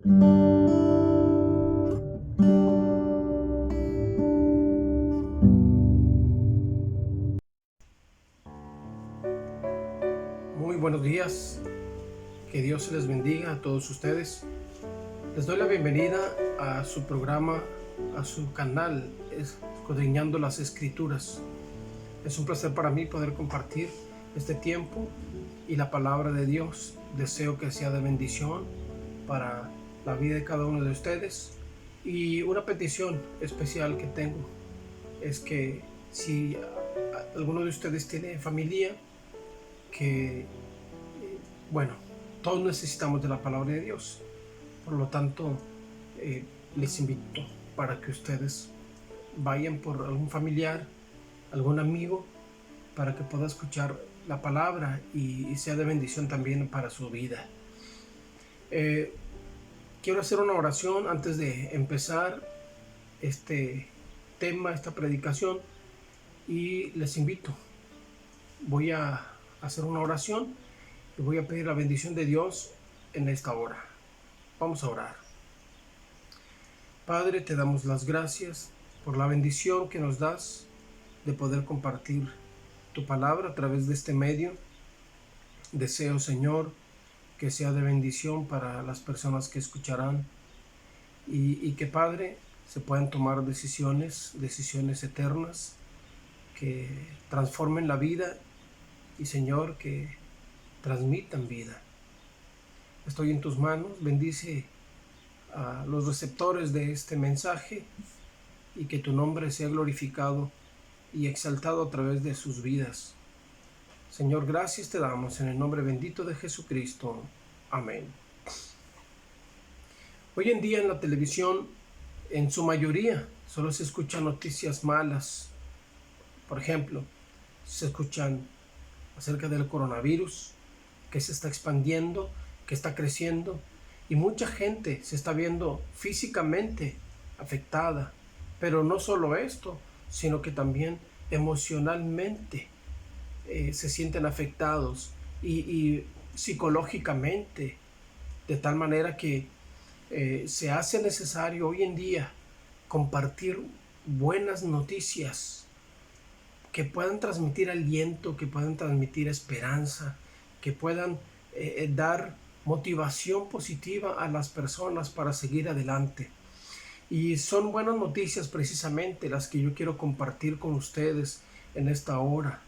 Muy buenos días, que Dios les bendiga a todos ustedes. Les doy la bienvenida a su programa, a su canal, Escudriñando las Escrituras. Es un placer para mí poder compartir este tiempo y la palabra de Dios. Deseo que sea de bendición para la vida de cada uno de ustedes. Y una petición especial que tengo es que si alguno de ustedes tiene familia, que bueno, todos necesitamos de la palabra de Dios. Por lo tanto, les invito para que ustedes vayan por algún familiar, algún amigo, para que pueda escuchar la palabra y sea de bendición también para su vida. Quiero hacer una oración antes de empezar este tema, esta predicación, y les invito. Voy a hacer una oración y voy a pedir la bendición de Dios en esta hora. Vamos a orar. Padre, te damos las gracias por la bendición que nos das de poder compartir tu palabra a través de este medio. Deseo, Señor, que sea de bendición para las personas que escucharán y que, Padre, se puedan tomar decisiones eternas que transformen la vida y, Señor, que transmitan vida. Estoy en tus manos. Bendice a los receptores de este mensaje y que tu nombre sea glorificado y exaltado a través de sus vidas. Señor, gracias te damos en el nombre bendito de Jesucristo. Amén. Hoy en día en la televisión, en su mayoría, solo se escuchan noticias malas. Por ejemplo, se escuchan acerca del coronavirus, que se está expandiendo, que está creciendo, y mucha gente se está viendo físicamente afectada. Pero no solo esto, sino que también emocionalmente se sienten afectados y psicológicamente, de tal manera que se hace necesario hoy en día compartir buenas noticias que puedan transmitir aliento, que puedan transmitir esperanza, que puedan dar motivación positiva a las personas para seguir adelante. Y son buenas noticias precisamente las que yo quiero compartir con ustedes en esta hora.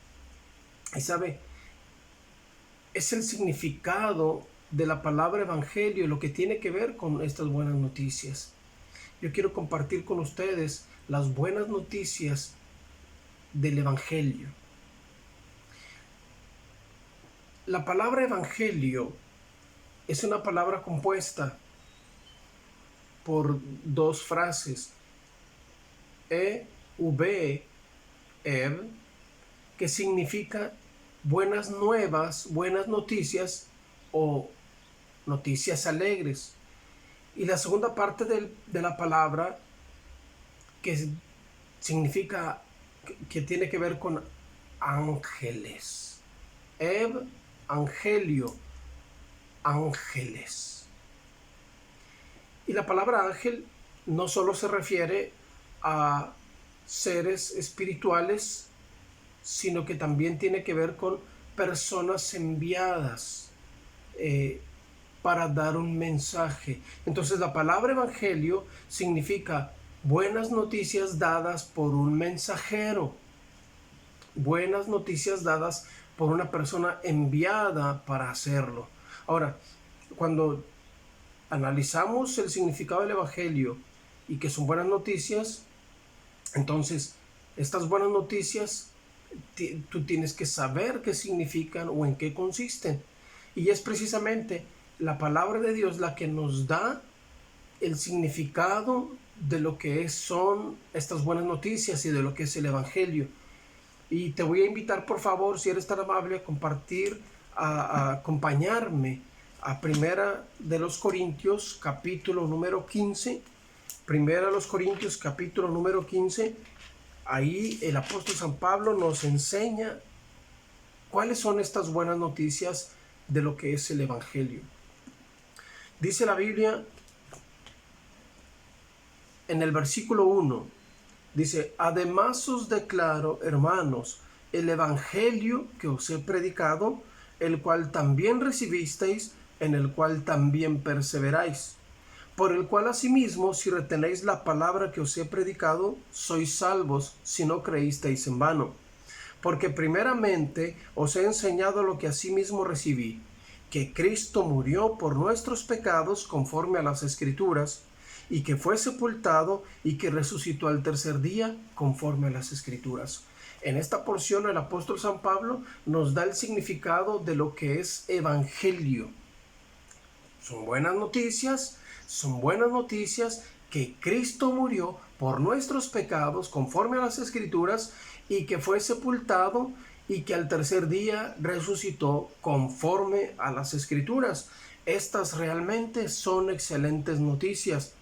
Y sabe, es el significado de la palabra evangelio lo que tiene que ver con estas buenas noticias. Yo quiero compartir con ustedes las buenas noticias del evangelio. La palabra evangelio es una palabra compuesta por dos frases, que significa buenas nuevas, buenas noticias o noticias alegres. Y la segunda parte de la palabra, que significa, que tiene que ver con ángeles. Angelio, ángeles. Y la palabra ángel no solo se refiere a seres espirituales, sino que también tiene que ver con personas enviadas para dar un mensaje. Entonces la palabra evangelio significa buenas noticias dadas por un mensajero, buenas noticias dadas por una persona enviada para hacerlo. Ahora, cuando analizamos el significado del evangelio y que son buenas noticias, entonces estas buenas noticias tú tienes que saber qué significan o en qué consisten. Y es precisamente la palabra de Dios la que nos da el significado de lo que son estas buenas noticias y de lo que es el evangelio. Y te voy a invitar, por favor, si eres tan amable, a compartir, a acompañarme a Primera de los Corintios, capítulo número 15. Primera de los Corintios, capítulo número 15. Ahí el apóstol San Pablo nos enseña cuáles son estas buenas noticias de lo que es el evangelio. Dice la Biblia, en el versículo 1, dice: además os declaro, hermanos, el evangelio que os he predicado, el cual también recibisteis, en el cual también perseveráis, por el cual asimismo, si retenéis la palabra que os he predicado, sois salvos, si no creísteis en vano. Porque primeramente os he enseñado lo que asimismo recibí, que Cristo murió por nuestros pecados conforme a las Escrituras, y que fue sepultado y que resucitó al tercer día conforme a las Escrituras. En esta porción el apóstol San Pablo nos da el significado de lo que es evangelio. Son buenas noticias que Cristo murió por nuestros pecados conforme a las Escrituras y que fue sepultado y que al tercer día resucitó conforme a las Escrituras. Estas realmente son excelentes noticias.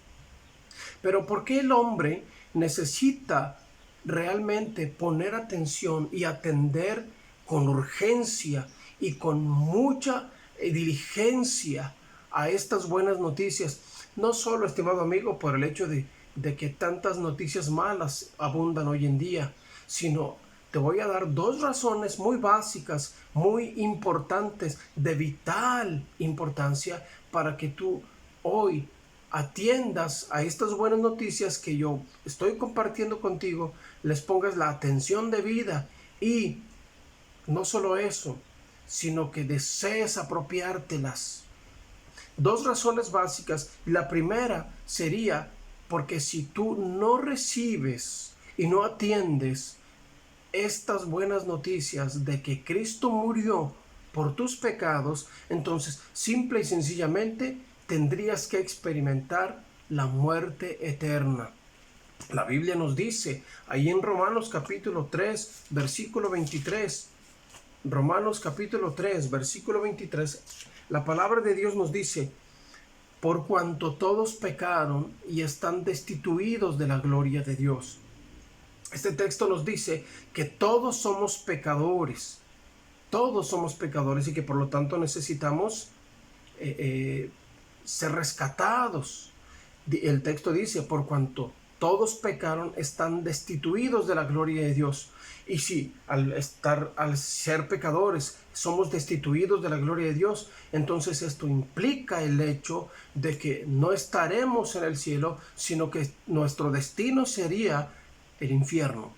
Pero ¿por qué el hombre necesita realmente poner atención y atender con urgencia y con mucha diligencia a estas buenas noticias? No solo, estimado amigo, por el hecho de que tantas noticias malas abundan hoy en día, sino te voy a dar dos razones muy básicas, muy importantes, de vital importancia para que tú hoy atiendas a estas buenas noticias que yo estoy compartiendo contigo, les pongas la atención debida y no solo eso, sino que desees apropiártelas. Dos razones básicas. La primera sería porque si tú no recibes y no atiendes estas buenas noticias de que Cristo murió por tus pecados, entonces simple y sencillamente tendrías que experimentar la muerte eterna. La Biblia nos dice ahí en Romanos capítulo 3, versículo 23, Romanos capítulo 3, versículo 23, la palabra de Dios nos dice: por cuanto todos pecaron y están destituidos de la gloria de Dios. Este texto nos dice que todos somos pecadores y que por lo tanto necesitamos ser rescatados. El texto dice: por cuanto todos pecaron, están destituidos de la gloria de Dios. Y si al ser pecadores somos destituidos de la gloria de Dios, entonces esto implica el hecho de que no estaremos en el cielo, sino que nuestro destino sería el infierno.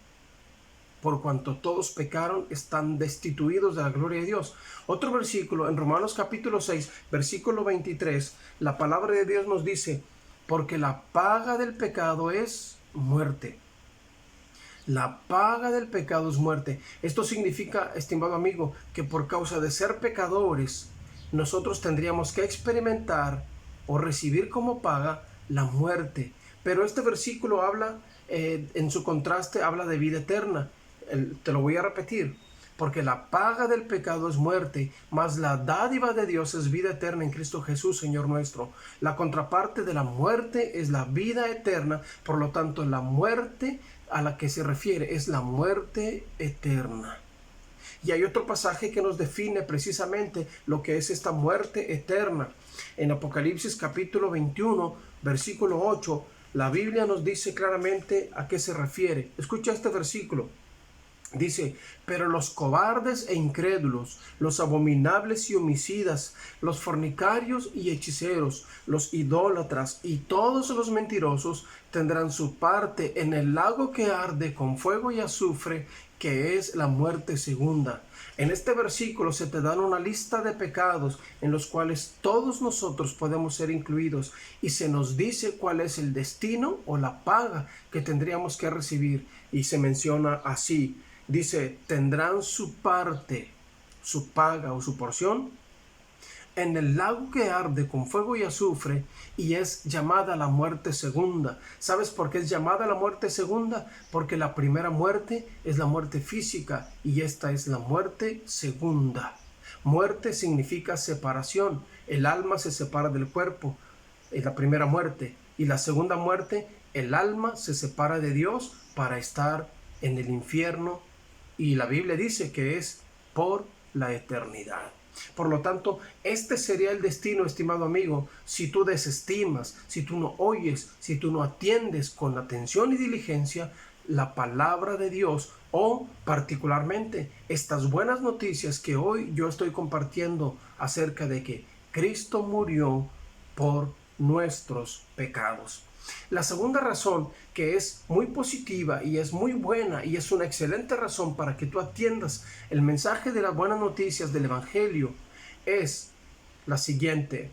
Por cuanto todos pecaron, están destituidos de la gloria de Dios. Otro versículo en Romanos capítulo 6, versículo 23, la palabra de Dios nos dice: porque la paga del pecado es muerte. La paga del pecado es muerte. Esto significa, estimado amigo, que por causa de ser pecadores, nosotros tendríamos que experimentar o recibir como paga la muerte. Pero este versículo habla, en su contraste, habla de vida eterna. Te lo voy a repetir: porque la paga del pecado es muerte, mas la dádiva de Dios es vida eterna en Cristo Jesús, Señor nuestro. La contraparte de la muerte es la vida eterna, por lo tanto la muerte a la que se refiere es la muerte eterna. Y hay otro pasaje que nos define precisamente lo que es esta muerte eterna. En Apocalipsis capítulo 21, versículo 8, la Biblia nos dice claramente a qué se refiere. Escucha este versículo. Dice: pero los cobardes e incrédulos, los abominables y homicidas, los fornicarios y hechiceros, los idólatras y todos los mentirosos tendrán su parte en el lago que arde con fuego y azufre, que es la muerte segunda. En este versículo se te dan una lista de pecados en los cuales todos nosotros podemos ser incluidos, y se nos dice cuál es el destino o la paga que tendríamos que recibir, y se menciona así. Dice: tendrán su parte, su paga o su porción en el lago que arde con fuego y azufre, y es llamada la muerte segunda. ¿Sabes por qué es llamada la muerte segunda? Porque la primera muerte es la muerte física y esta es la muerte segunda. Muerte significa separación. El alma se separa del cuerpo. Es la primera muerte. Y la segunda muerte, el alma se separa de Dios para estar en el infierno. Y la Biblia dice que es por la eternidad. Por lo tanto, este sería el destino, estimado amigo, si tú desestimas, si tú no oyes, si tú no atiendes con atención y diligencia la palabra de Dios, o particularmente estas buenas noticias que hoy yo estoy compartiendo acerca de que Cristo murió por nuestros pecados. La segunda razón, que es muy positiva y es muy buena y es una excelente razón para que tú atiendas el mensaje de las buenas noticias del Evangelio, es la siguiente.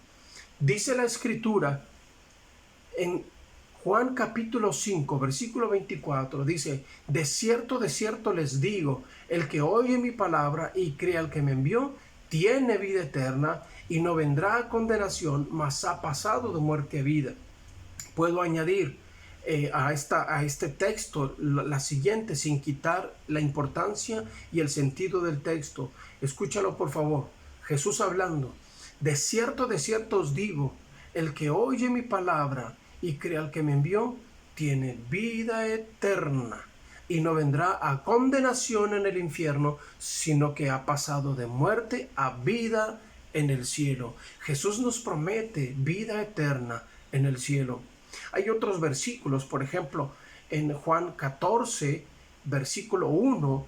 Dice la Escritura en Juan capítulo 5, versículo 24, dice: de cierto les digo, el que oye mi palabra y cree al que me envió, tiene vida eterna y no vendrá a condenación, mas ha pasado de muerte a vida. Puedo añadir a este texto la siguiente, sin quitar la importancia y el sentido del texto. Escúchalo, por favor. Jesús hablando: de cierto os digo, el que oye mi palabra y cree al que me envió, tiene vida eterna y no vendrá a condenación en el infierno, sino que ha pasado de muerte a vida en el cielo. Jesús nos promete vida eterna en el cielo. Hay otros versículos, por ejemplo, en Juan 14, versículo 1,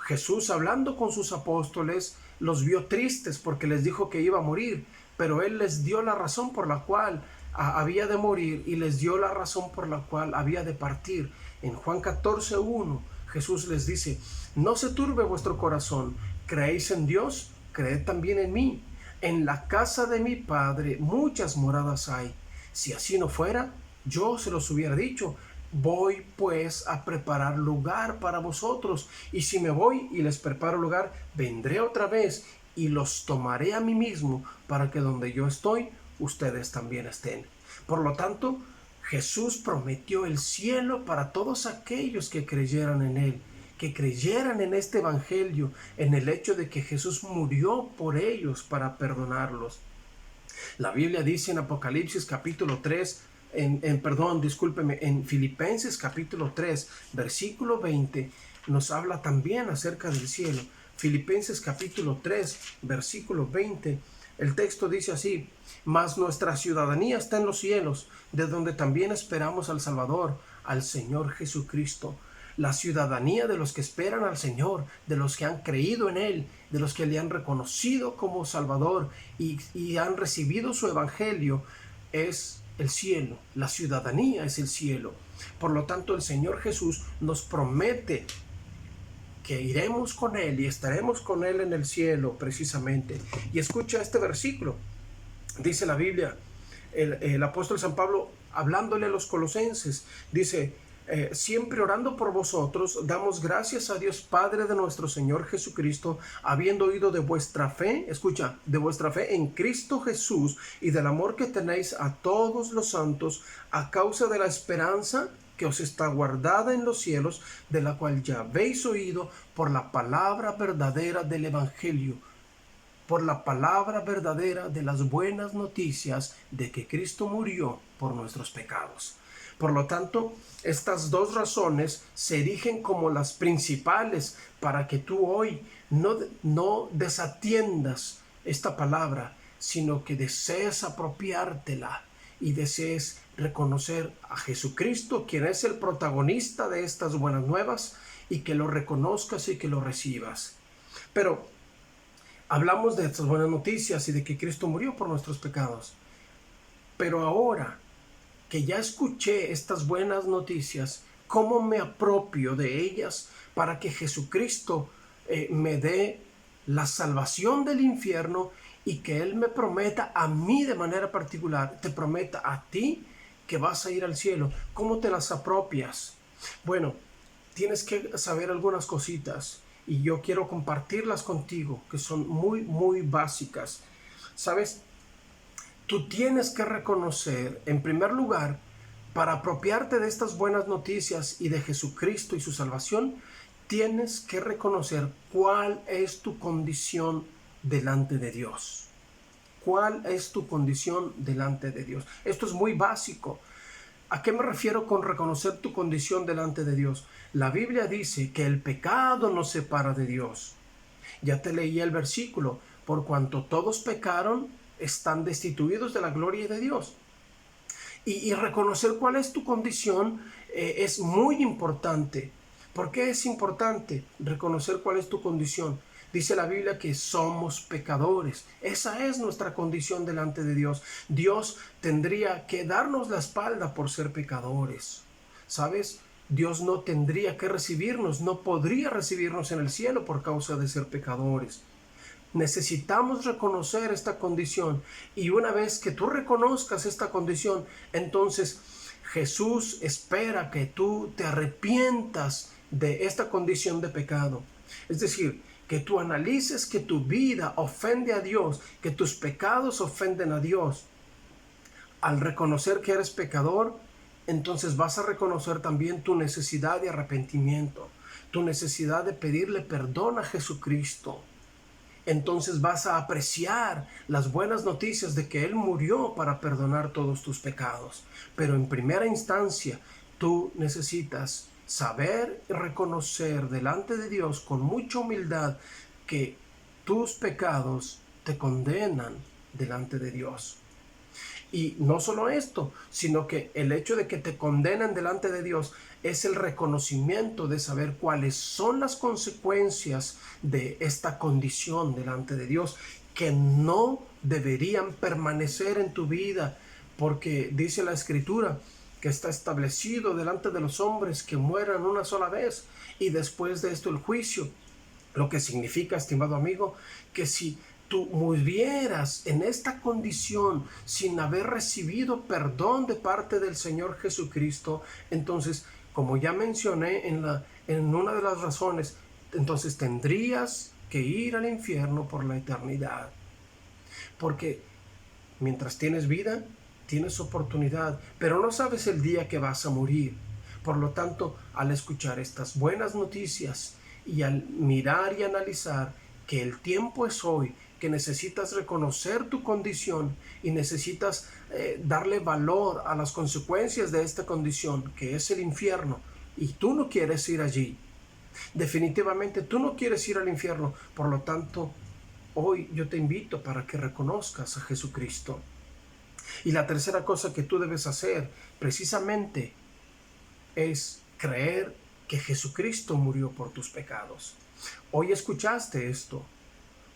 Jesús, hablando con sus apóstoles, los vio tristes porque les dijo que iba a morir, pero Él les dio la razón por la cual había de morir y les dio la razón por la cual había de partir. En Juan 14, 1, Jesús les dice: no se turbe vuestro corazón, creéis en Dios, creed también en mí. En la casa de mi Padre muchas moradas hay. Si así no fuera, yo se los hubiera dicho. Voy pues a preparar lugar para vosotros, y si me voy y les preparo lugar, vendré otra vez y los tomaré a mí mismo, para que donde yo estoy, ustedes también estén. Por lo tanto, Jesús prometió el cielo para todos aquellos que creyeran en Él, que creyeran en este Evangelio, en el hecho de que Jesús murió por ellos para perdonarlos. La Biblia dice en Apocalipsis capítulo 3, en Filipenses capítulo 3, versículo 20, nos habla también acerca del cielo. Filipenses capítulo 3, versículo 20, el texto dice así: mas nuestra ciudadanía está en los cielos, de donde también esperamos al Salvador, al Señor Jesucristo. La ciudadanía de los que esperan al Señor, de los que han creído en Él, de los que le han reconocido como Salvador y han recibido su Evangelio, es el cielo. La ciudadanía es el cielo. Por lo tanto, el Señor Jesús nos promete que iremos con Él y estaremos con Él en el cielo, precisamente. Y escucha este versículo. Dice la Biblia, el apóstol San Pablo, hablándole a los colosenses, dice: siempre orando por vosotros, damos gracias a Dios Padre de nuestro Señor Jesucristo, habiendo oído de vuestra fe, escucha, de vuestra fe en Cristo Jesús y del amor que tenéis a todos los santos, a causa de la esperanza que os está guardada en los cielos, de la cual ya habéis oído por la palabra verdadera del Evangelio, por la palabra verdadera de las buenas noticias de que Cristo murió por nuestros pecados. Por lo tanto, estas dos razones se erigen como las principales para que tú hoy no desatiendas esta palabra, sino que desees apropiártela y desees reconocer a Jesucristo, quien es el protagonista de estas buenas nuevas, y que lo reconozcas y que lo recibas. Pero hablamos de estas buenas noticias y de que Cristo murió por nuestros pecados. Pero ahora que ya escuché estas buenas noticias, ¿cómo me apropio de ellas para que Jesucristo me dé la salvación del infierno y que Él me prometa a mí de manera particular, te prometa a ti que vas a ir al cielo? ¿Cómo te las apropias? Bueno, tienes que saber algunas cositas y yo quiero compartirlas contigo, que son muy, muy básicas. ¿Sabes? Tú tienes que reconocer, en primer lugar, para apropiarte de estas buenas noticias y de Jesucristo y su salvación, tienes que reconocer cuál es tu condición delante de Dios. ¿Cuál es tu condición delante de Dios? Esto es muy básico. ¿A qué me refiero con reconocer tu condición delante de Dios? La Biblia dice que el pecado nos separa de Dios. Ya te leí el versículo. por cuanto todos pecaron, están destituidos de la gloria de Dios. Y reconocer cuál es tu condición es muy importante. ¿Por qué es importante reconocer cuál es tu condición? Dice la Biblia que somos pecadores. Esa es nuestra condición delante de Dios. Dios tendría que darnos la espalda por ser pecadores. ¿Sabes? Dios no tendría que recibirnos, no podría recibirnos en el cielo por causa de ser pecadores. Necesitamos reconocer esta condición, y una vez que tú reconozcas esta condición, entonces Jesús espera que tú te arrepientas de esta condición de pecado. Es decir, que tú analices que tu vida ofende a Dios, que tus pecados ofenden a Dios. Al reconocer que eres pecador, entonces vas a reconocer también tu necesidad de arrepentimiento, tu necesidad de pedirle perdón a Jesucristo. Entonces vas a apreciar las buenas noticias de que Él murió para perdonar todos tus pecados. Pero en primera instancia, tú necesitas saber y reconocer delante de Dios con mucha humildad que tus pecados te condenan delante de Dios. Y no solo esto, sino que el hecho de que te condenan delante de Dios es el reconocimiento de saber cuáles son las consecuencias de esta condición delante de Dios, que no deberían permanecer en tu vida, porque dice la Escritura que está establecido delante de los hombres que mueran una sola vez y después de esto el juicio. Lo que significa, estimado amigo, que si tú murieras en esta condición sin haber recibido perdón de parte del Señor Jesucristo, entonces, como ya mencioné en una de las razones, entonces tendrías que ir al infierno por la eternidad. Porque mientras tienes vida, tienes oportunidad, pero no sabes el día que vas a morir. Por lo tanto, al escuchar estas buenas noticias y al mirar y analizar que el tiempo es hoy, que necesitas reconocer tu condición y necesitas darle valor a las consecuencias de esta condición, que es el infierno, y tú no quieres ir allí. Definitivamente tú no quieres ir al infierno. Por lo tanto, hoy yo te invito para que reconozcas a Jesucristo. Y la tercera cosa que tú debes hacer precisamente es creer que Jesucristo murió por tus pecados. Hoy escuchaste esto.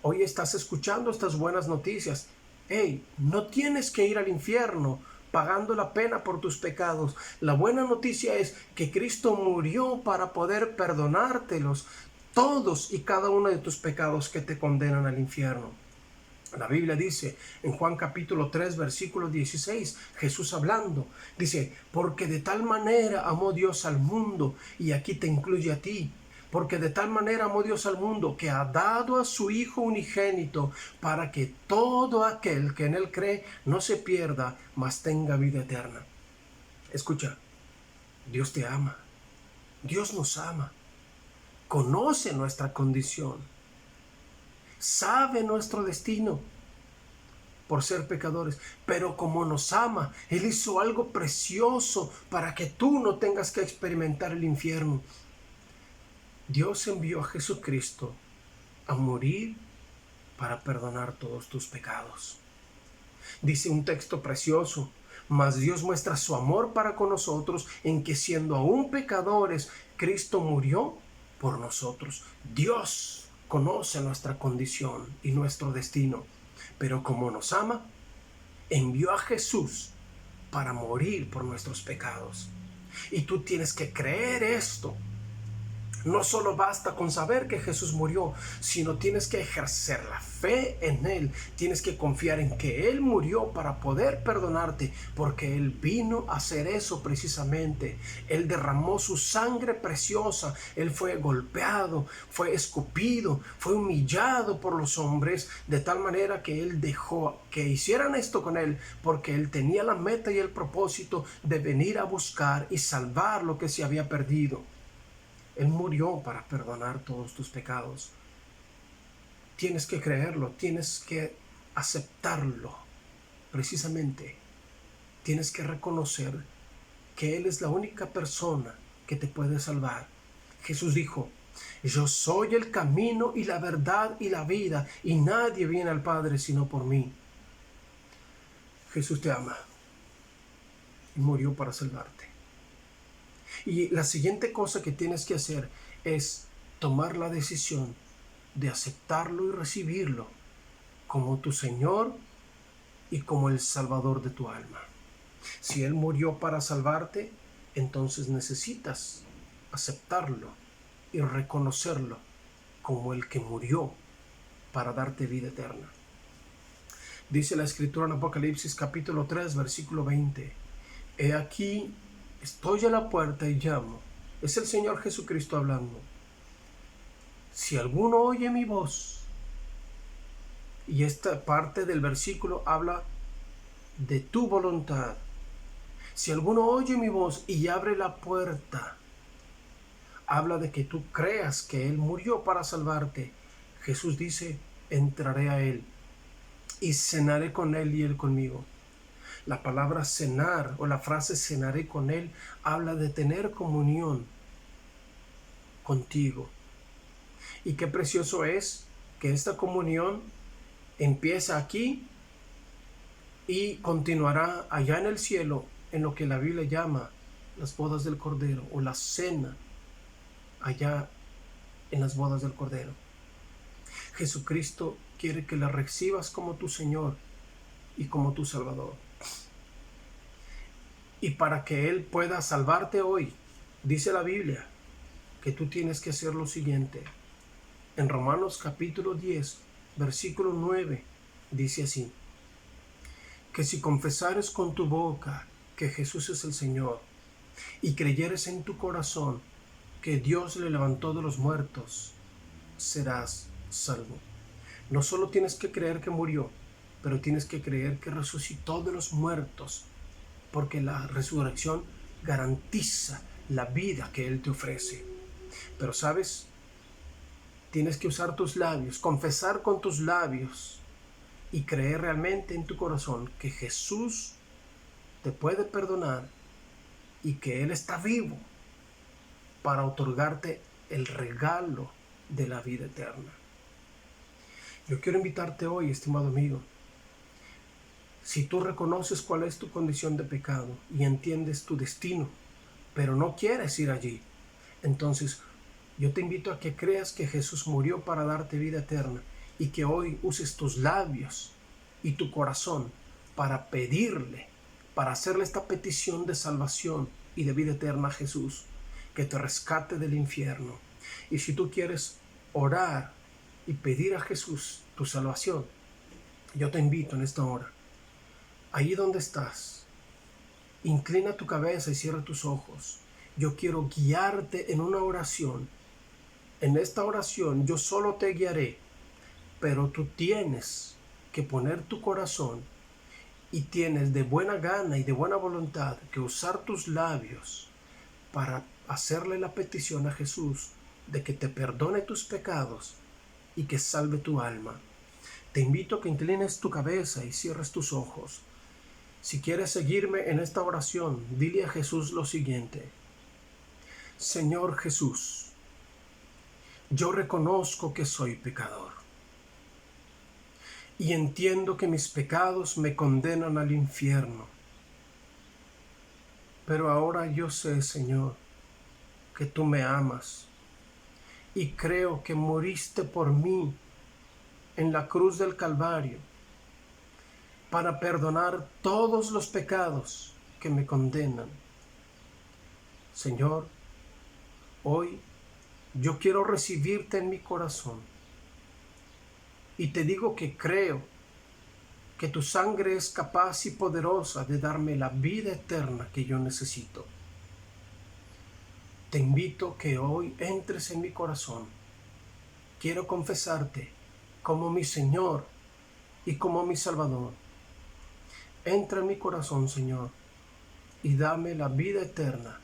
Hoy estás escuchando estas buenas noticias. Hey, no tienes que ir al infierno pagando la pena por tus pecados. La buena noticia es que Cristo murió para poder perdonártelos, todos y cada uno de tus pecados que te condenan al infierno. La Biblia dice en Juan capítulo 3 versículo 16, Jesús hablando, dice, porque de tal manera amó Dios al mundo, y aquí te incluye a ti, porque de tal manera amó Dios al mundo que ha dado a su Hijo unigénito para que todo aquel que en Él cree no se pierda, mas tenga vida eterna. Escucha, Dios te ama, Dios nos ama, conoce nuestra condición, sabe nuestro destino por ser pecadores, pero como nos ama, Él hizo algo precioso para que tú no tengas que experimentar el infierno. Dios envió a Jesucristo a morir para perdonar todos tus pecados. Dice un texto precioso, mas Dios muestra su amor para con nosotros en que siendo aún pecadores, Cristo murió por nosotros. Dios conoce nuestra condición y nuestro destino, pero como nos ama, envió a Jesús para morir por nuestros pecados. Y tú tienes que creer esto. No solo basta con saber que Jesús murió, sino tienes que ejercer la fe en Él. Tienes que confiar en que Él murió para poder perdonarte, porque Él vino a hacer eso precisamente. Él derramó su sangre preciosa. Él fue golpeado, fue escupido, fue humillado por los hombres, de tal manera que Él dejó que hicieran esto con Él, porque Él tenía la meta y el propósito de venir a buscar y salvar lo que se había perdido. Él murió para perdonar todos tus pecados. Tienes que creerlo, tienes que aceptarlo. Precisamente, tienes que reconocer que Él es la única persona que te puede salvar. Jesús dijo, Yo soy el camino y la verdad y la vida, y nadie viene al Padre sino por mí. Jesús te ama y murió para salvarte. Y la siguiente cosa que tienes que hacer es tomar la decisión de aceptarlo y recibirlo como tu Señor y como el Salvador de tu alma. Si Él murió para salvarte, entonces necesitas aceptarlo y reconocerlo como el que murió para darte vida eterna. Dice la Escritura en Apocalipsis capítulo 3, versículo 20. He aquí, estoy a la puerta y llamo. Es el Señor Jesucristo hablando. Si alguno oye mi voz, y esta parte del versículo habla de tu voluntad. Si alguno oye mi voz y abre la puerta, habla de que tú creas que Él murió para salvarte. Jesús dice, entraré a Él y cenaré con Él y Él conmigo. La palabra cenar o la frase cenaré con Él habla de tener comunión contigo. Y qué precioso es que esta comunión empieza aquí y continuará allá en el cielo, en lo que la Biblia llama las bodas del Cordero o la cena allá en las bodas del Cordero. Jesucristo quiere que la recibas como tu Señor y como tu Salvador. Y para que Él pueda salvarte hoy, dice la Biblia que tú tienes que hacer lo siguiente. En Romanos capítulo 10, versículo 9, dice así: que si confesares con tu boca que Jesús es el Señor y creyeres en tu corazón que Dios le levantó de los muertos, serás salvo. No solo tienes que creer que murió, pero tienes que creer que resucitó de los muertos, porque la resurrección garantiza la vida que Él te ofrece. Pero ¿sabes? Tienes que usar tus labios, confesar con tus labios y creer realmente en tu corazón que Jesús te puede perdonar y que Él está vivo para otorgarte el regalo de la vida eterna. Yo quiero invitarte hoy, estimado amigo, si tú reconoces cuál es tu condición de pecado y entiendes tu destino, pero no quieres ir allí, entonces yo te invito a que creas que Jesús murió para darte vida eterna y que hoy uses tus labios y tu corazón para pedirle, para hacerle esta petición de salvación y de vida eterna a Jesús, que te rescate del infierno. Y si tú quieres orar y pedir a Jesús tu salvación, yo te invito en esta hora, ahí donde estás, inclina tu cabeza y cierra tus ojos. Yo quiero guiarte en una oración. En esta oración yo solo te guiaré, pero tú tienes que poner tu corazón y tienes de buena gana y de buena voluntad que usar tus labios para hacerle la petición a Jesús de que te perdone tus pecados y que salve tu alma. Te invito a que inclines tu cabeza y cierres tus ojos. Si quieres seguirme en esta oración, dile a Jesús lo siguiente: Señor Jesús, yo reconozco que soy pecador y entiendo que mis pecados me condenan al infierno. Pero ahora yo sé, Señor, que tú me amas y creo que moriste por mí en la cruz del Calvario para perdonar todos los pecados que me condenan. Señor, hoy yo quiero recibirte en mi corazón y te digo que creo que tu sangre es capaz y poderosa de darme la vida eterna que yo necesito. Te invito que hoy entres en mi corazón. Quiero confesarte como mi Señor y como mi Salvador. Entra en mi corazón, Señor, y dame la vida eterna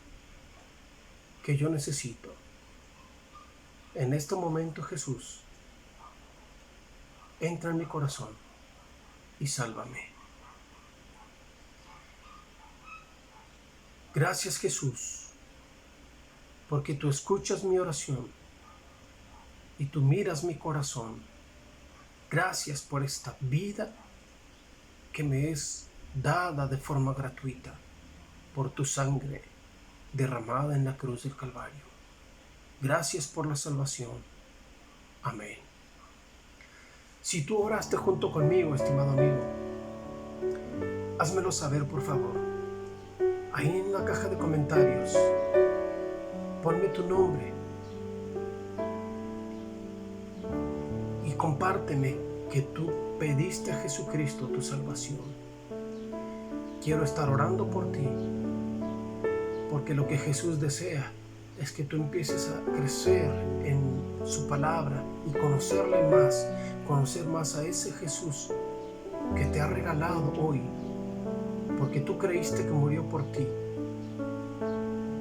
que yo necesito. En este momento, Jesús, entra en mi corazón y sálvame. Gracias, Jesús, porque tú escuchas mi oración y tú miras mi corazón. Gracias por esta vida que me es dada de forma gratuita por tu sangre derramada en la cruz del Calvario. Gracias por la salvación. Amén. Si tú oraste junto conmigo, estimado amigo, házmelo saber, por favor. Ahí en la caja de comentarios, ponme tu nombre y compárteme que tú pediste a Jesucristo tu salvación. Quiero estar orando por ti, porque lo que Jesús desea es que tú empieces a crecer en su palabra y conocer más a ese Jesús que te ha regalado hoy, porque tú creíste que murió por ti.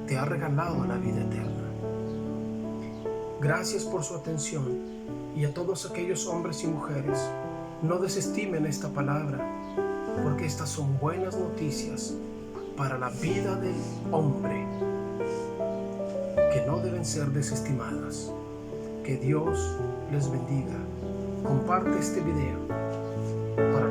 Te ha regalado la vida eterna. Gracias por su atención, y a todos aquellos hombres y mujeres, no desestimen esta palabra, porque estas son buenas noticias para la vida del hombre que no deben ser desestimadas. Que Dios les bendiga. Comparte este video para